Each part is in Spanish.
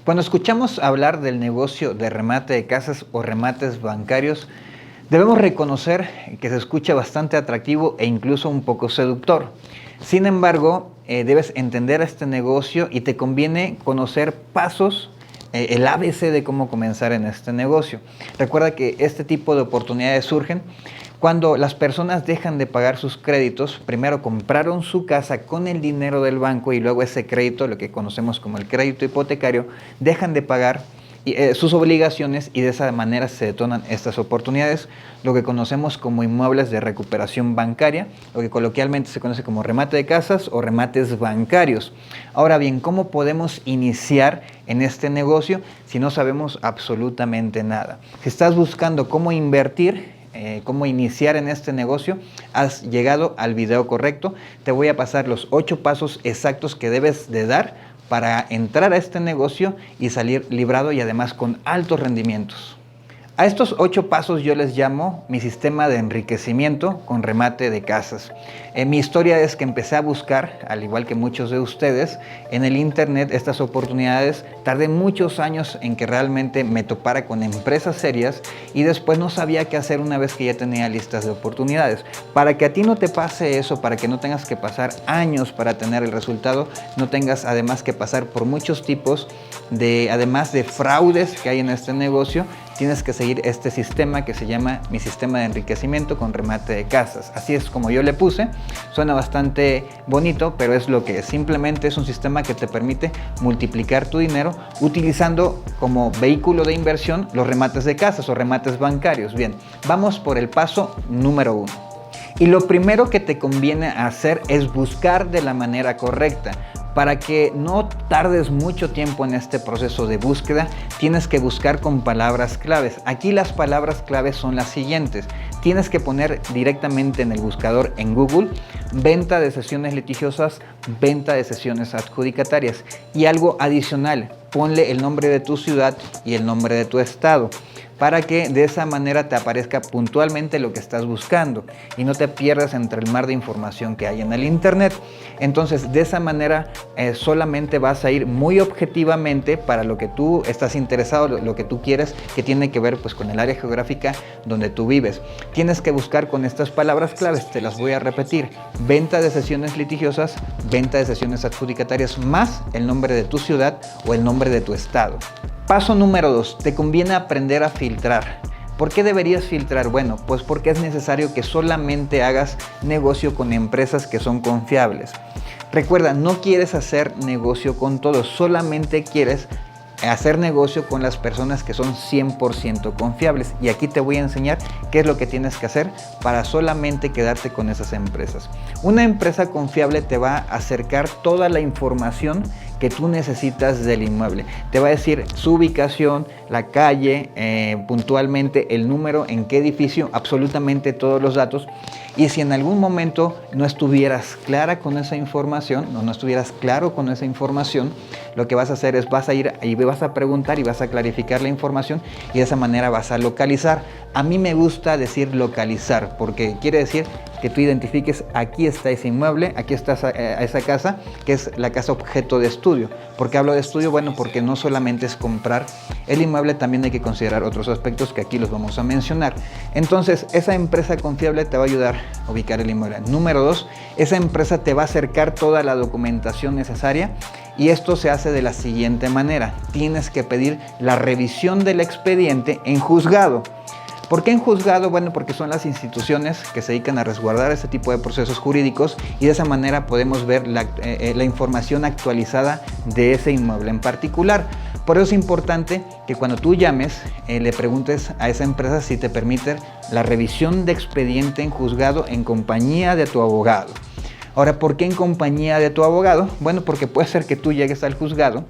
Cuando escuchamos hablar del negocio de remate de casas o remates bancarios, debemos reconocer que se escucha bastante atractivo e incluso un poco seductor. Sin embargo, debes entender este negocio y te conviene conocer pasos, el ABC de cómo comenzar en este negocio. Recuerda que este tipo de oportunidades surgen cuando las personas dejan de pagar sus créditos. Primero compraron su casa con el dinero del banco y luego ese crédito, lo que conocemos como el crédito hipotecario, dejan de pagar sus obligaciones y de esa manera se detonan estas oportunidades, lo que conocemos como inmuebles de recuperación bancaria, lo que coloquialmente se conoce como remate de casas o remates bancarios. Ahora bien, ¿cómo podemos iniciar en este negocio si no sabemos absolutamente nada? Si estás buscando cómo invertir, cómo iniciar en este negocio, has llegado al video correcto. Te voy a pasar los 8 pasos exactos que debes de dar para entrar a este negocio y salir librado y además con altos rendimientos. A estos 8 pasos yo les llamo mi sistema de enriquecimiento con remate de casas. Mi historia es que empecé a buscar, al igual que muchos de ustedes, en el internet estas oportunidades. Tardé muchos años en que realmente me topara con empresas serias y después no sabía qué hacer una vez que ya tenía listas de oportunidades. Para que a ti no te pase eso, para que no tengas que pasar años para tener el resultado, no tengas además que pasar por muchos tipos además de fraudes que hay en este negocio, tienes que seguir este sistema que se llama mi sistema de enriquecimiento con remate de casas. Así es como yo le puse. Suena bastante bonito, pero es lo que es. Simplemente es un sistema que te permite multiplicar tu dinero utilizando como vehículo de inversión los remates de casas o remates bancarios. Bien, vamos por el paso número 1. Y lo primero que te conviene hacer es buscar de la manera correcta. Para que no tardes mucho tiempo en este proceso de búsqueda, tienes que buscar con palabras claves. Aquí las palabras claves son las siguientes. Tienes que poner directamente en el buscador en Google: venta de cesiones litigiosas, venta de cesiones adjudicatarias. Y algo adicional, ponle el nombre de tu ciudad y el nombre de tu estado, para que de esa manera te aparezca puntualmente lo que estás buscando y no te pierdas entre el mar de información que hay en el internet. Entonces, de esa manera solamente vas a ir muy objetivamente para lo que tú estás interesado, lo que tú quieres, que tiene que ver pues con el área geográfica donde tú vives. Tienes que buscar con estas palabras claves, te las voy a repetir: venta de cesiones litigiosas, venta de cesiones adjudicatarias, más el nombre de tu ciudad o el nombre de tu estado. Paso número 2, te conviene aprender a filtrar. ¿Por qué deberías filtrar? Bueno, pues porque es necesario que solamente hagas negocio con empresas que son confiables. Recuerda, no quieres hacer negocio con todos, solamente quieres hacer negocio con las personas que son 100% confiables. Y aquí te voy a enseñar qué es lo que tienes que hacer para solamente quedarte con esas empresas. Una empresa confiable te va a acercar toda la información que tú necesitas del inmueble. Te va a decir su ubicación, la calle, puntualmente el número, en qué edificio, absolutamente todos los datos. Y si en algún momento no estuvieras clara con esa información, no estuvieras claro con esa información, lo que vas a hacer es vas a ir y vas a preguntar y vas a clarificar la información y de esa manera vas a localizar. A mí me gusta decir localizar porque quiere decir que tú identifiques: aquí está ese inmueble, aquí está esa casa, que es la casa objeto de estudio. ¿Por qué hablo de estudio? Bueno, porque no solamente es comprar el inmueble, también hay que considerar otros aspectos que aquí los vamos a mencionar. Entonces, esa empresa confiable te va a ayudar a ubicar el inmueble. Número 2, esa empresa te va a acercar toda la documentación necesaria y esto se hace de la siguiente manera: tienes que pedir la revisión del expediente en juzgado. ¿Por qué en juzgado? Bueno, porque son las instituciones que se dedican a resguardar este tipo de procesos jurídicos y de esa manera podemos ver la información actualizada de ese inmueble en particular. Por eso es importante que cuando tú llames, le preguntes a esa empresa si te permite la revisión de expediente en juzgado en compañía de tu abogado. Ahora, ¿por qué en compañía de tu abogado? Bueno, porque puede ser que tú llegues al juzgado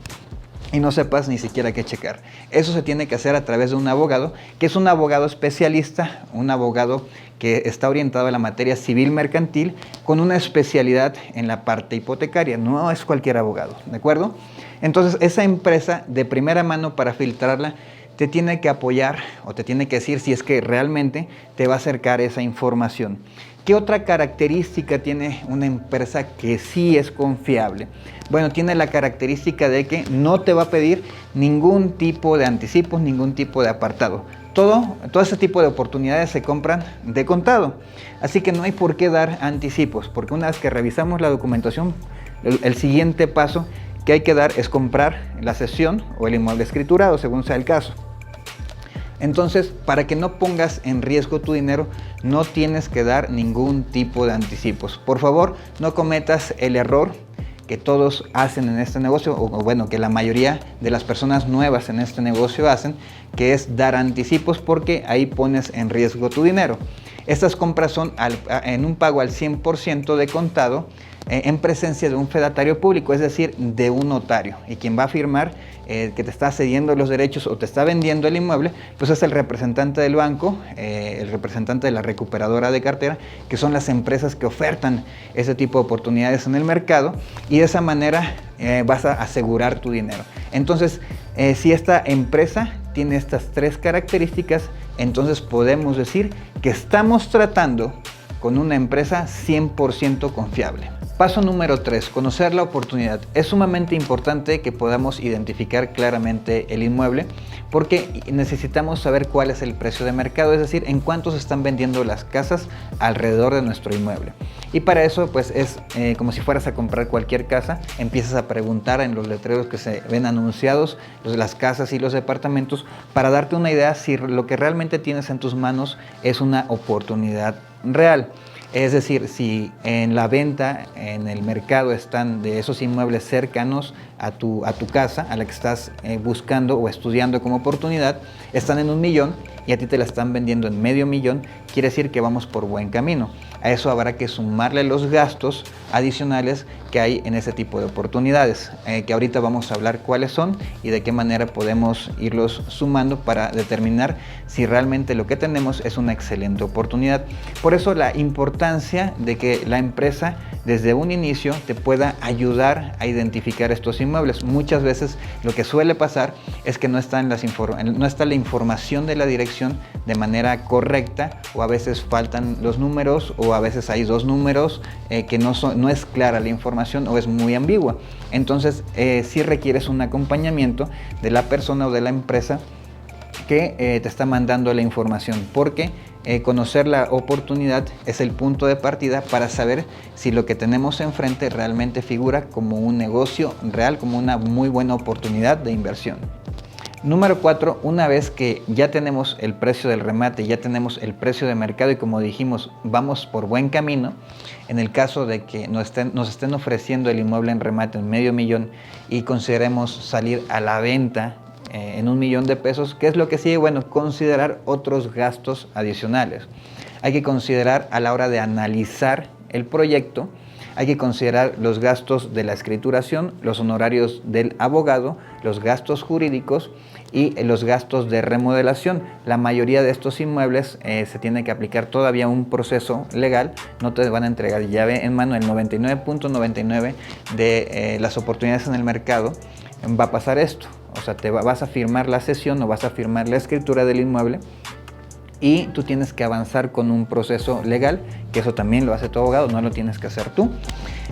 y no sepas ni siquiera qué checar. Eso se tiene que hacer a través de un abogado, que es un abogado especialista, un abogado que está orientado a la materia civil mercantil con una especialidad en la parte hipotecaria. No es cualquier abogado, ¿de acuerdo? Entonces, esa empresa de primera mano, para filtrarla, te tiene que apoyar o te tiene que decir si es que realmente te va a acercar esa información. ¿Qué otra característica tiene una empresa que sí es confiable? Bueno, tiene la característica de que no te va a pedir ningún tipo de anticipos, ningún tipo de apartado. Todo ese tipo de oportunidades se compran de contado. Así que no hay por qué dar anticipos, porque una vez que revisamos la documentación, el siguiente paso que hay que dar es comprar la cesión o el inmueble escriturado, según sea el caso. Entonces, para que no pongas en riesgo tu dinero, no tienes que dar ningún tipo de anticipos. Por favor, no cometas el error que todos hacen en este negocio, o bueno, que la mayoría de las personas nuevas en este negocio hacen, que es dar anticipos, porque ahí pones en riesgo tu dinero. Estas compras son en un pago al 100% de contado, en presencia de un fedatario público, es decir, de un notario. Y quien va a firmar que te está cediendo los derechos o te está vendiendo el inmueble, pues es el representante del banco, el representante de la recuperadora de cartera, que son las empresas que ofertan ese tipo de oportunidades en el mercado, y de esa manera vas a asegurar tu dinero. Entonces, si esta empresa tiene estas tres características, entonces podemos decir que estamos tratando con una empresa 100% confiable. Paso número 3, conocer la oportunidad. Es sumamente importante que podamos identificar claramente el inmueble, porque necesitamos saber cuál es el precio de mercado, es decir, en cuánto se están vendiendo las casas alrededor de nuestro inmueble. Y para eso, pues es como si fueras a comprar cualquier casa, empiezas a preguntar en los letreros que se ven anunciados, las casas y los departamentos, para darte una idea si lo que realmente tienes en tus manos es una oportunidad real. Es decir, si en la venta, en el mercado, están de esos inmuebles cercanos a tu casa, a la que estás buscando o estudiando como oportunidad, están en 1 millón y a ti te la están vendiendo en medio millón, quiere decir que vamos por buen camino. A eso habrá que sumarle los gastos adicionales que hay en ese tipo de oportunidades, que ahorita vamos a hablar cuáles son y de qué manera podemos irlos sumando para determinar si realmente lo que tenemos es una excelente oportunidad. Por eso la importancia de que la empresa desde un inicio te pueda ayudar a identificar estos inmuebles. Muchas veces lo que suele pasar es que no está la información de la dirección de manera correcta, o a veces faltan los números, o a veces hay 2 números que no es clara la información o es muy ambigua. Entonces sí requieres un acompañamiento de la persona o de la empresa que te está mandando la información, porque conocer la oportunidad es el punto de partida para saber si lo que tenemos enfrente realmente figura como un negocio real, como una muy buena oportunidad de inversión. Número 4, una vez que ya tenemos el precio del remate, ya tenemos el precio de mercado y, como dijimos, vamos por buen camino, en el caso de que nos estén ofreciendo el inmueble en remate en medio millón y consideremos salir a la venta en 1 millón de pesos, ¿qué es lo que sigue? Bueno, considerar otros gastos adicionales. Hay que considerar, a la hora de analizar el proyecto, hay que considerar los gastos de la escrituración, los honorarios del abogado, los gastos jurídicos y los gastos de remodelación. La mayoría de estos inmuebles se tiene que aplicar todavía un proceso legal, no te van a entregar llave en mano. El 99.99% de las oportunidades en el mercado va a pasar esto. O sea, vas a firmar la cesión o vas a firmar la escritura del inmueble, y tú tienes que avanzar con un proceso legal, que eso también lo hace tu abogado, no lo tienes que hacer tú.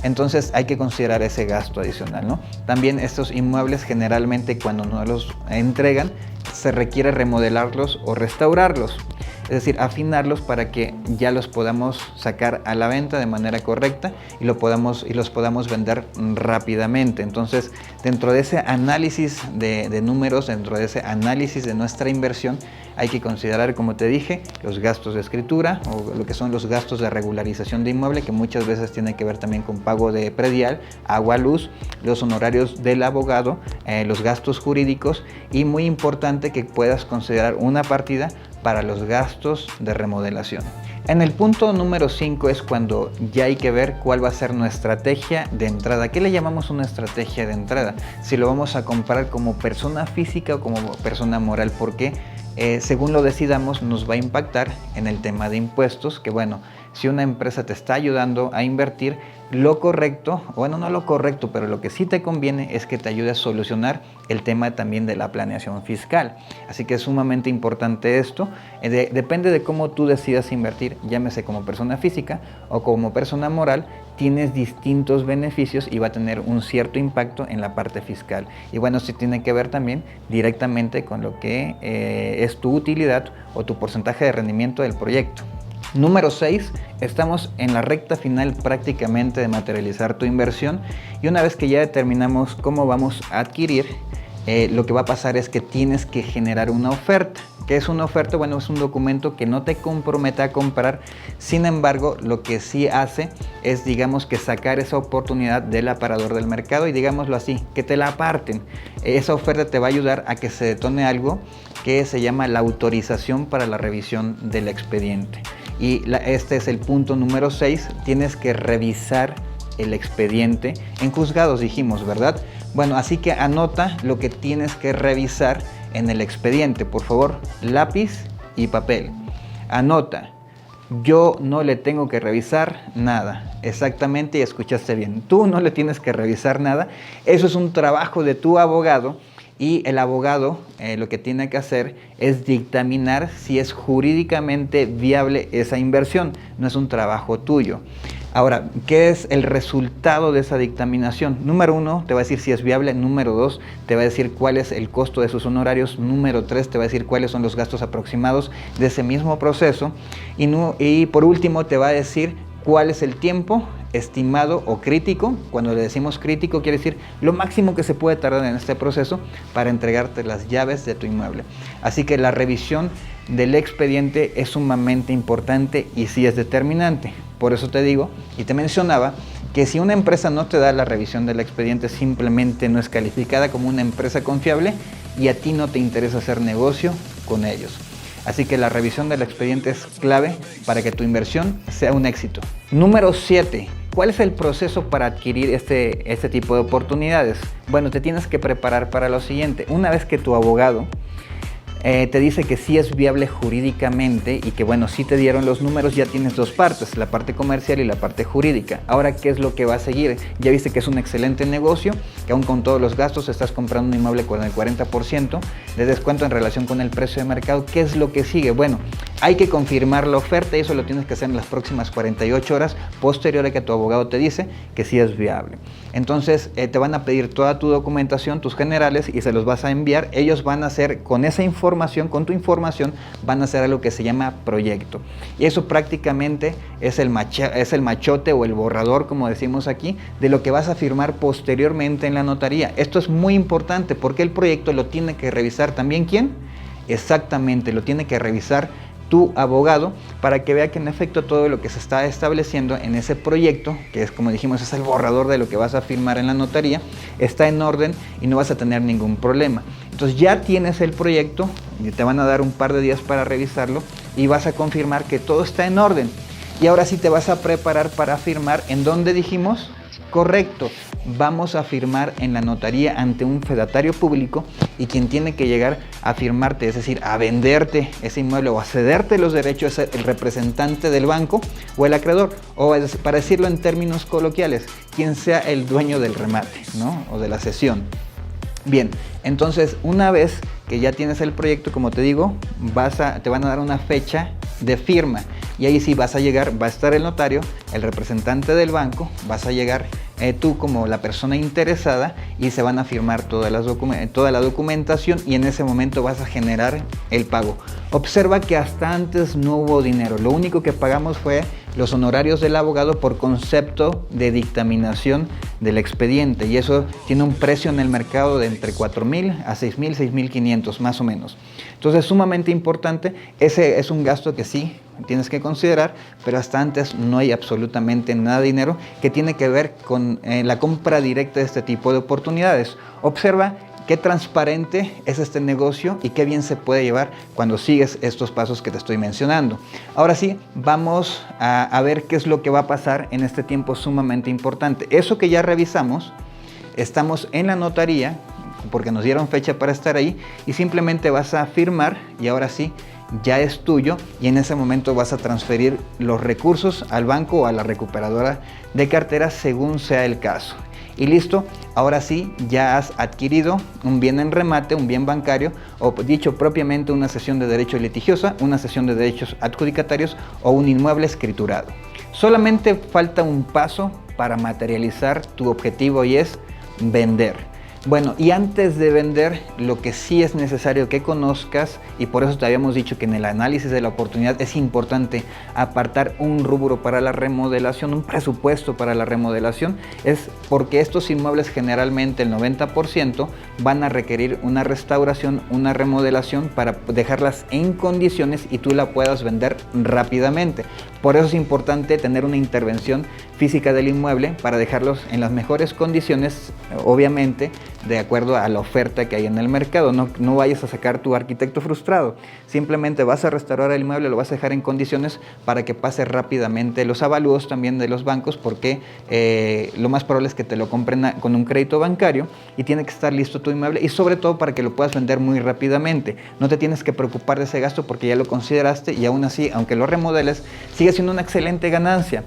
Entonces hay que considerar ese gasto adicional, ¿no? También estos inmuebles, generalmente cuando nos los entregan, se requiere remodelarlos o restaurarlos, es decir, afinarlos para que ya los podamos sacar a la venta de manera correcta y los podamos vender rápidamente. Entonces, dentro de ese análisis de números, dentro de ese análisis de nuestra inversión, hay que considerar, como te dije, los gastos de escritura o lo que son los gastos de regularización de inmueble, que muchas veces tiene que ver también con pago de predial, agua, luz, los honorarios del abogado, los gastos jurídicos, y muy importante que puedas considerar una partida para los gastos de remodelación. En el punto número 5 es cuando ya hay que ver cuál va a ser nuestra estrategia de entrada. ¿Qué le llamamos una estrategia de entrada? Si lo vamos a comprar como persona física o como persona moral, porque según lo decidamos nos va a impactar en el tema de impuestos, que bueno, si una empresa te está ayudando a invertir, lo correcto, bueno, no lo correcto, pero lo que sí te conviene es que te ayude a solucionar el tema también de la planeación fiscal. Así que es sumamente importante esto. Depende de cómo tú decidas invertir, llámese como persona física o como persona moral, tienes distintos beneficios y va a tener un cierto impacto en la parte fiscal. Y bueno, sí tiene que ver también directamente con lo que es tu utilidad o tu porcentaje de rendimiento del proyecto. Número 6, estamos en la recta final prácticamente de materializar tu inversión y una vez que ya determinamos cómo vamos a adquirir, lo que va a pasar es que tienes que generar una oferta. ¿Qué es una oferta? Bueno, es un documento que no te compromete a comprar, sin embargo, lo que sí hace es, digamos, que sacar esa oportunidad del aparador del mercado y, digámoslo así, que te la aparten. Esa oferta te va a ayudar a que se detone algo que se llama la autorización para la revisión del expediente. Y este es el punto número 6, tienes que revisar el expediente en juzgados, dijimos, ¿verdad? Bueno, así que anota lo que tienes que revisar en el expediente, por favor, lápiz y papel. Anota, yo no le tengo que revisar nada, exactamente, y escuchaste bien, tú no le tienes que revisar nada, eso es un trabajo de tu abogado. Y el abogado lo que tiene que hacer es dictaminar si es jurídicamente viable esa inversión, no es un trabajo tuyo. Ahora, ¿qué es el resultado de esa dictaminación? Número 1, te va a decir si es viable. Número 2, te va a decir cuál es el costo de sus honorarios. Número 3, te va a decir cuáles son los gastos aproximados de ese mismo proceso. Y por último, te va a decir cuál es el tiempo estimado o crítico. Cuando le decimos crítico, quiere decir lo máximo que se puede tardar en este proceso para entregarte las llaves de tu inmueble. Así que la revisión del expediente es sumamente importante y sí es determinante. Por eso te digo y te mencionaba que si una empresa no te da la revisión del expediente, simplemente no es calificada como una empresa confiable y a ti no te interesa hacer negocio con ellos. Así que la revisión del expediente es clave para que tu inversión sea un éxito. Número 7. ¿Cuál es el proceso para adquirir este tipo de oportunidades? Bueno, te tienes que preparar para lo siguiente. Una vez que tu abogado te dice que sí es viable jurídicamente y que bueno, sí te dieron los números, ya tienes dos partes, la parte comercial y la parte jurídica. Ahora, ¿qué es lo que va a seguir? Ya viste que es un excelente negocio, que aún con todos los gastos estás comprando un inmueble con el 40% de descuento en relación con el precio de mercado. ¿Qué es lo que sigue? Bueno, hay que confirmar la oferta y eso lo tienes que hacer en las próximas 48 horas posterior a que tu abogado te dice que sí es viable. Entonces te van a pedir toda tu documentación, tus generales, y se los vas a enviar. Ellos van a hacer con esa información, con tu información, van a hacer algo que se llama proyecto. Y eso prácticamente es el machote o el borrador, como decimos aquí, de lo que vas a firmar posteriormente en la notaría. Esto es muy importante porque el proyecto lo tiene que revisar también ¿quién? Exactamente, lo tiene que revisar tu abogado para que vea que en efecto todo lo que se está estableciendo en ese proyecto, que es como dijimos, es el borrador de lo que vas a firmar en la notaría, está en orden y no vas a tener ningún problema. Entonces ya tienes el proyecto y te van a dar un par de días para revisarlo y vas a confirmar que todo está en orden. Y ahora sí te vas a preparar para firmar. ¿En dónde dijimos? Correcto, vamos a firmar en la notaría ante un fedatario público y quien tiene que llegar a firmarte, es decir, a venderte ese inmueble o a cederte los derechos, es el representante del banco o el acreedor, o para decirlo en términos coloquiales, quien sea el dueño del remate, ¿no? O de la cesión. Bien, entonces una vez que ya tienes el proyecto, como te digo, te van a dar una fecha de firma y ahí sí vas a llegar, va a estar el notario, el representante del banco, vas a llegar tú como la persona interesada y se van a firmar toda la documentación y en ese momento vas a generar el pago. Observa que hasta antes no hubo dinero, lo único que pagamos fue los honorarios del abogado por concepto de dictaminación del expediente y eso tiene un precio en el mercado de entre 4,000 a 6,000, 6,500 más o menos. Entonces es sumamente importante, ese es un gasto que sí tienes que considerar, pero hasta antes no hay absolutamente nada de dinero que tiene que ver con la compra directa de este tipo de oportunidades. Observa qué transparente es este negocio y qué bien se puede llevar cuando sigues estos pasos que te estoy mencionando. Ahora sí, vamos a ver qué es lo que va a pasar en este tiempo sumamente importante. Eso que ya revisamos, estamos en la notaría porque nos dieron fecha para estar ahí y simplemente vas a firmar y ahora sí, ya es tuyo y en ese momento vas a transferir los recursos al banco o a la recuperadora de cartera según sea el caso. Y listo, ahora sí, ya has adquirido un bien en remate, un bien bancario, o dicho propiamente una cesión de derecho litigiosa, una cesión de derechos adjudicatarios o un inmueble escriturado. Solamente falta un paso para materializar tu objetivo y es vender. Bueno, y antes de vender, lo que sí es necesario que conozcas, y por eso te habíamos dicho que en el análisis de la oportunidad es importante apartar un rubro para la remodelación, un presupuesto para la remodelación, es porque estos inmuebles generalmente el 90% van a requerir una restauración, una remodelación para dejarlas en condiciones y tú la puedas vender rápidamente. Por eso es importante tener una intervención física del inmueble para dejarlos en las mejores condiciones, obviamente, de acuerdo a la oferta que hay en el mercado. No vayas a sacar tu arquitecto frustrado. Simplemente vas a restaurar el inmueble, lo vas a dejar en condiciones para que pase rápidamente los avalúos también de los bancos, porque lo más probable es que te lo compren con un crédito bancario y tiene que estar listo tu inmueble y sobre todo para que lo puedas vender muy rápidamente. No te tienes que preocupar de ese gasto porque ya lo consideraste y aún así, aunque lo remodeles, sigue siendo una excelente ganancia.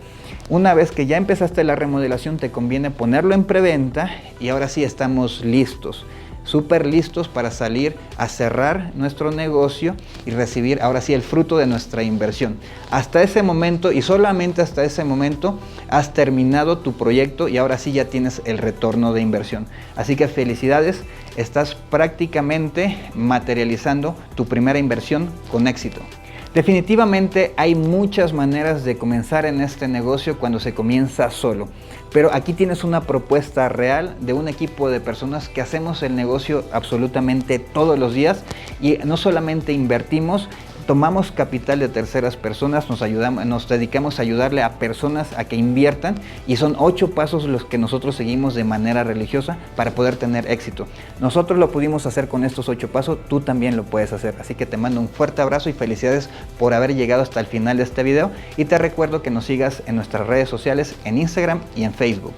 Una vez que ya empezaste la remodelación, te conviene ponerlo en preventa y ahora sí estamos listos, súper listos para salir a cerrar nuestro negocio y recibir ahora sí el fruto de nuestra inversión. Hasta ese momento y solamente hasta ese momento has terminado tu proyecto y ahora sí ya tienes el retorno de inversión. Así que felicidades, estás prácticamente materializando tu primera inversión con éxito. Definitivamente hay muchas maneras de comenzar en este negocio cuando se comienza solo, pero aquí tienes una propuesta real de un equipo de personas que hacemos el negocio absolutamente todos los días y no solamente invertimos, tomamos capital de terceras personas, nos dedicamos a ayudarle a personas a que inviertan y son 8 pasos los que nosotros seguimos de manera religiosa para poder tener éxito. Nosotros lo pudimos hacer con estos 8 pasos, tú también lo puedes hacer. Así que te mando un fuerte abrazo y felicidades por haber llegado hasta el final de este video y te recuerdo que nos sigas en nuestras redes sociales en Instagram y en Facebook.